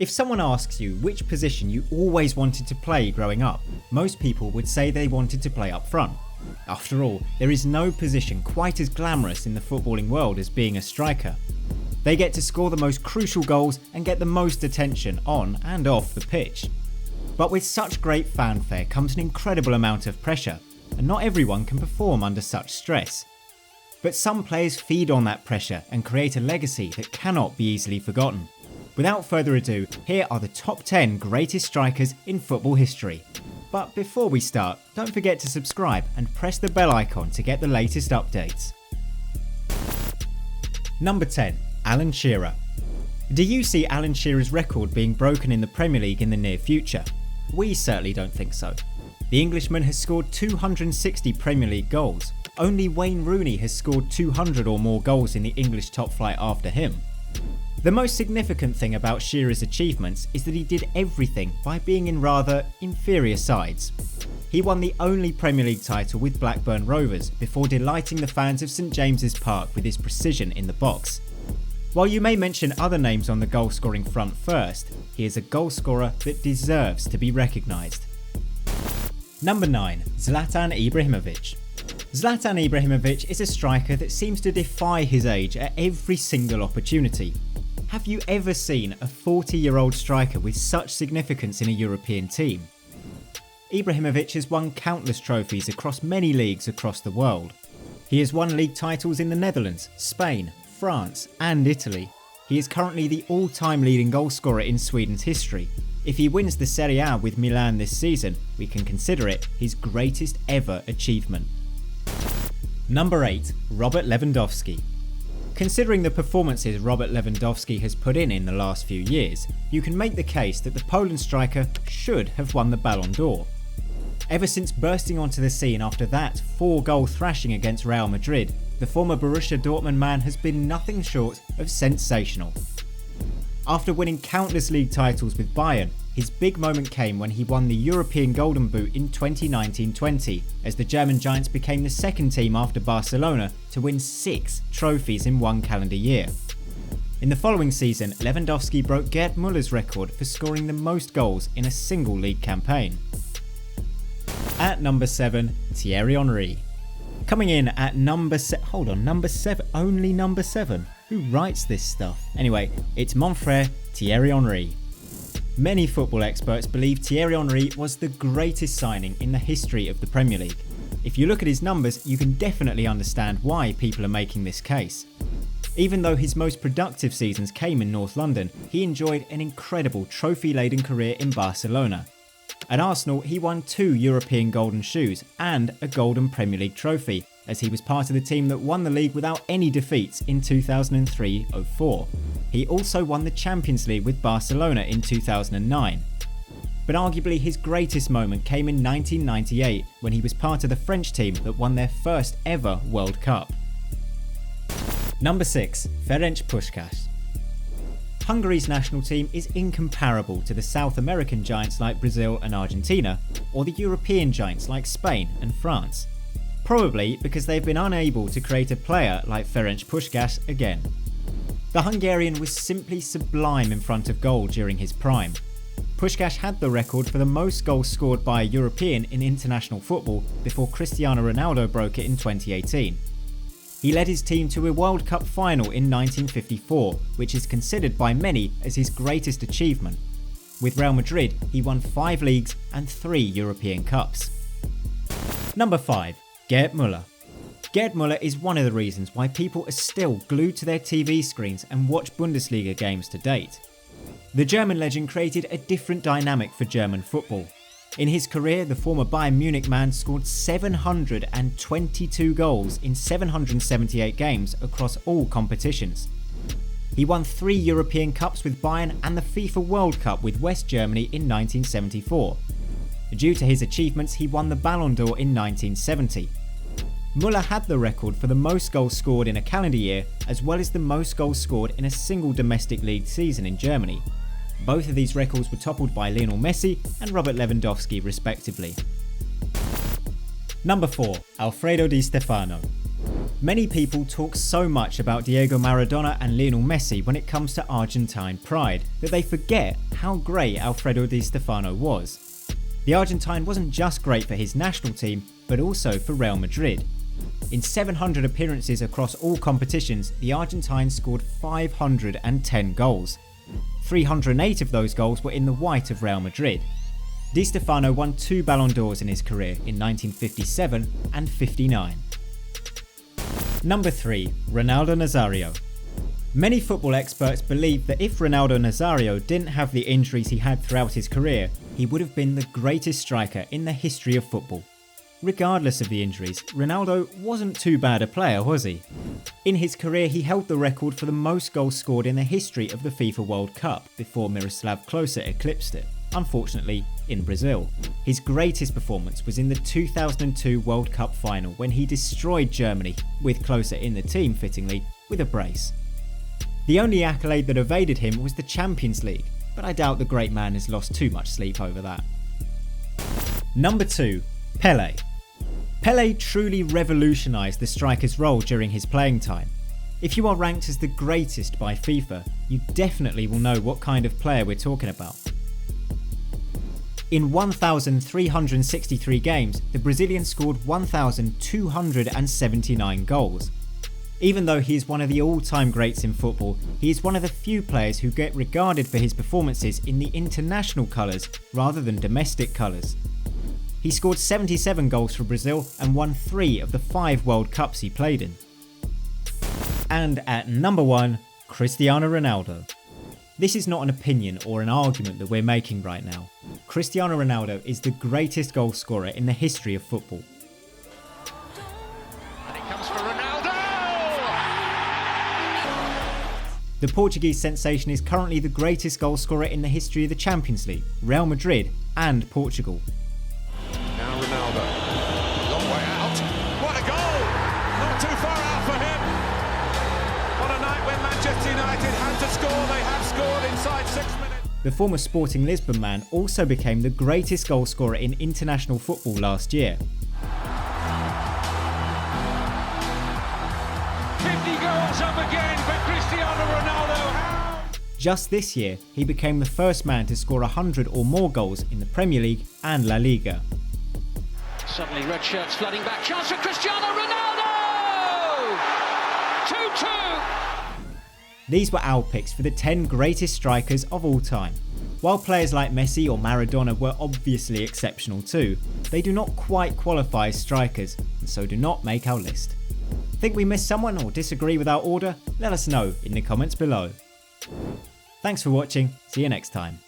If someone asks you which position you always wanted to play growing up, most people would say they wanted to play up front. After all, there is no position quite as glamorous in the footballing world as being a striker. They get to score the most crucial goals and get the most attention on and off the pitch. But with such great fanfare comes an incredible amount of pressure, and not everyone can perform under such stress. But some players feed on that pressure and create a legacy that cannot be easily forgotten. Without further ado, here are the top 10 greatest strikers in football history. But before we start, don't forget to subscribe and press the bell icon to get the latest updates. Number 10. Alan Shearer. Do you see Alan Shearer's record being broken in the Premier League in the near future? We certainly don't think so. The Englishman has scored 260 Premier League goals. Only Wayne Rooney has scored 200 or more goals in the English top flight after him. The most significant thing about Shearer's achievements is that he did everything by being in rather inferior sides. He won the only Premier League title with Blackburn Rovers before delighting the fans of St James's Park with his precision in the box. While you may mention other names on the goal scoring front first, he is a goal scorer that deserves to be recognised. Number 9. Zlatan Ibrahimovic. Zlatan Ibrahimovic is a striker that seems to defy his age at every single opportunity. Have you ever seen a 40-year-old striker with such significance in a European team? Ibrahimovic has won countless trophies across many leagues across the world. He has won league titles in the Netherlands, Spain, France and Italy. He is currently the all-time leading goalscorer in Sweden's history. If he wins the Serie A with Milan this season, we can consider it his greatest ever achievement. Number 8. Robert Lewandowski. Considering the performances Robert Lewandowski has put in the last few years, you can make the case that the Poland striker should have won the Ballon d'Or. Ever since bursting onto the scene after that 4-goal thrashing against Real Madrid, the former Borussia Dortmund man has been nothing short of sensational. After winning countless league titles with Bayern, his big moment came when he won the European Golden Boot in 2019-20, as the German Giants became the second team after Barcelona to win 6 trophies in one calendar year. In the following season, Lewandowski broke Gerd Muller's record for scoring the most goals in a single league campaign. At number 7, Thierry Henry. Coming in at number 7, only number 7. Who writes this stuff? Anyway, it's mon frère Thierry Henry. Many football experts believe Thierry Henry was the greatest signing in the history of the Premier League. If you look at his numbers, you can definitely understand why people are making this case. Even though his most productive seasons came in North London, he enjoyed an incredible trophy-laden career in Barcelona. At Arsenal, he won 2 European Golden Shoes and a Golden Premier League trophy, as he was part of the team that won the league without any defeats in 2003-04. He also won the Champions League with Barcelona in 2009. But arguably his greatest moment came in 1998 when he was part of the French team that won their first ever World Cup. Number 6. Ferenc Puskas. Hungary's national team is incomparable to the South American giants like Brazil and Argentina, or the European giants like Spain and France. Probably because they've been unable to create a player like Ferenc Puskas again. The Hungarian was simply sublime in front of goal during his prime. Puskas had the record for the most goals scored by a European in international football before Cristiano Ronaldo broke it in 2018. He led his team to a World Cup final in 1954, which is considered by many as his greatest achievement. With Real Madrid, he won 5 leagues and 3 European Cups. Number 5. Gerd Muller. Gerd Muller is one of the reasons why people are still glued to their TV screens and watch Bundesliga games to date. The German legend created a different dynamic for German football. In his career, the former Bayern Munich man scored 722 goals in 778 games across all competitions. He won 3 European Cups with Bayern and the FIFA World Cup with West Germany in 1974. Due to his achievements, he won the Ballon d'Or in 1970. Muller had the record for the most goals scored in a calendar year, as well as the most goals scored in a single domestic league season in Germany. Both of these records were toppled by Lionel Messi and Robert Lewandowski respectively. Number 4. Alfredo Di Stefano. Many people talk so much about Diego Maradona and Lionel Messi when it comes to Argentine pride that they forget how great Alfredo Di Stefano was. The Argentine wasn't just great for his national team, but also for Real Madrid. In 700 appearances across all competitions, the Argentine scored 510 goals. 308 of those goals were in the white of Real Madrid. Di Stefano won 2 Ballon d'Ors in his career in 1957 and 59. Number 3. Ronaldo Nazario. Many football experts believe that if Ronaldo Nazario didn't have the injuries he had throughout his career, he would have been the greatest striker in the history of football. Regardless of the injuries, Ronaldo wasn't too bad a player, was he? In his career, he held the record for the most goals scored in the history of the FIFA World Cup before Miroslav Klose eclipsed it, unfortunately in Brazil. His greatest performance was in the 2002 World Cup final when he destroyed Germany, with Klose in the team fittingly, with a brace. The only accolade that evaded him was the Champions League, but I doubt the great man has lost too much sleep over that. Number 2. Pele. Pele truly revolutionised the striker's role during his playing time. If you are ranked as the greatest by FIFA, you definitely will know what kind of player we're talking about. In 1,363 games, the Brazilian scored 1,279 goals. Even though he is one of the all-time greats in football, he is one of the few players who get regarded for his performances in the international colours rather than domestic colours. He scored 77 goals for Brazil and won 3 of the 5 World Cups he played in. And at number 1, Cristiano Ronaldo. This is not an opinion or an argument that we're making right now. Cristiano Ronaldo is the greatest goal scorer in the history of football. And it comes for Ronaldo! The Portuguese sensation is currently the greatest goal scorer in the history of the Champions League, Real Madrid and Portugal. Now Ronaldo, long way out, what a goal! Not too far out for him. What a night when Manchester United had to score, they have scored inside 6 minutes. The former Sporting Lisbon man also became the greatest goal scorer in international football last year. 50 goals up again for Cristiano Ronaldo. Just this year, he became the first man to score 100 or more goals in the Premier League and La Liga. Suddenly red shirts flooding back, chance for Cristiano Ronaldo! 2-2! These were our picks for the 10 greatest strikers of all time. While players like Messi or Maradona were obviously exceptional too, they do not quite qualify as strikers and so do not make our list. Think we missed someone or disagree with our order? Let us know in the comments below. Thanks for watching, see you next time.